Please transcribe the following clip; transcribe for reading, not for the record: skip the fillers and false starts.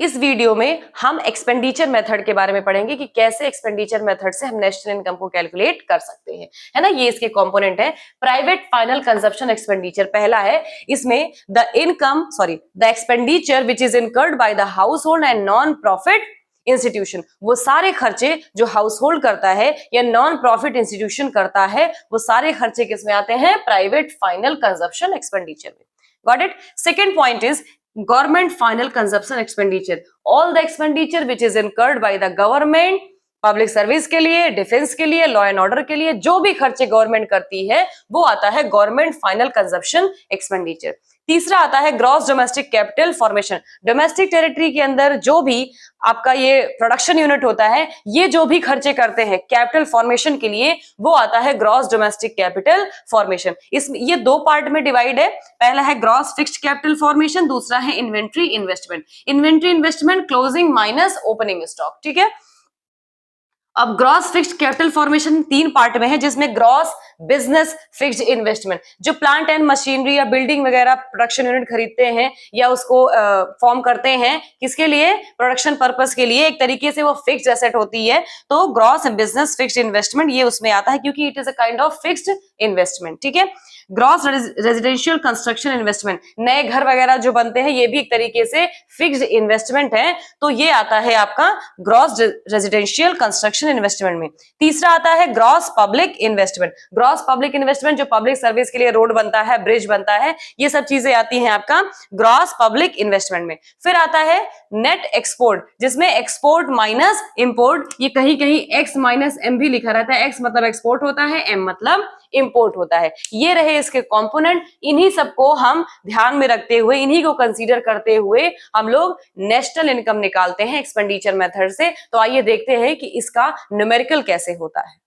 इस वीडियो में हम एक्सपेंडिचर मेथड के बारे में पढ़ेंगे कि कैसे एक्सपेंडिचर मेथड से हम नेशनल इनकम को कैलकुलेट कर सकते हैं, है ना। ये इसके कंपोनेंट है। प्राइवेट फाइनल कंजप्शन एक्सपेंडिचर पहला है। इसमें the expenditure which is incurred by the house hold and non profit institution, वो सारे खर्चे जो हाउस होल्ड करता है या नॉन प्रॉफिट इंस्टीट्यूशन करता है, वो सारे खर्चे किसमें आते हैं? प्राइवेट फाइनल कंजप्शन एक्सपेंडिचर में। Got it. Second point is government final consumption expenditure, all the expenditure which is incurred by the government, public service के लिए, डिफेंस के लिए, लॉ एंड ऑर्डर के लिए, जो भी खर्चे गवर्नमेंट करती है वो आता है गवर्नमेंट फाइनल कंजप्शन एक्सपेंडिचर। तीसरा आता है gross domestic capital formation. Domestic territory के अंदर जो भी आपका ये प्रोडक्शन यूनिट होता है, ये जो भी खर्चे करते हैं कैपिटल फॉर्मेशन के लिए, वो आता है ग्रॉस डोमेस्टिक कैपिटल फॉर्मेशन। इसमें ये दो पार्ट में डिवाइड है। पहला है ग्रॉस फिक्स्ड कैपिटल फॉर्मेशन, दूसरा है inventory investment. Inventory investment closing minus opening stock, ठीक है। अब ग्रॉस फिक्स्ड कैपिटल फॉर्मेशन तीन पार्ट में है, जिसमें ग्रॉस बिजनेस फिक्स्ड इन्वेस्टमेंट, जो प्लांट एंड मशीनरी या बिल्डिंग वगैरह प्रोडक्शन यूनिट खरीदते हैं या उसको फॉर्म करते हैं, किसके लिए? प्रोडक्शन पर्पस के लिए। एक तरीके से वो फिक्स्ड एसेट होती है, तो ग्रॉस बिजनेस फिक्स्ड इन्वेस्टमेंट ये उसमें आता है, क्योंकि it is a kind of fixed investment, ठीक है। ग्रॉस रेजिडेंशियल कंस्ट्रक्शन इन्वेस्टमेंट, नए घर वगैरह जो बनते हैं, ये भी एक तरीके से फिक्स्ड इन्वेस्टमेंट है, तो ये आता है आपका ग्रॉस रेजिडेंशियल कंस्ट्रक्शन इन्वेस्टमेंट में। तीसरा आता है gross public investment. Gross public investment जो पब्लिक सर्विस के लिए रोड बनता है, ब्रिज बनता है, ये सब चीजें आती हैं आपका ग्रॉस पब्लिक इन्वेस्टमेंट में। फिर आता है नेट एक्सपोर्ट, जिसमें एक्सपोर्ट माइनस इंपोर्ट, ये कहीं कहीं एक्स माइनस एम भी लिखा रहता है। एक्स मतलब एक्सपोर्ट होता है, एम मतलब इंपोर्ट होता है। ये रहे इसके कंपोनेंट। इन्हीं सबको हम ध्यान में रखते हुए, इन्हीं को कंसीडर करते हुए हम लोग नेशनल इनकम निकालते हैं एक्सपेंडिचर मेथड से। तो आइए देखते हैं कि इसका न्यूमेरिकल कैसे होता है।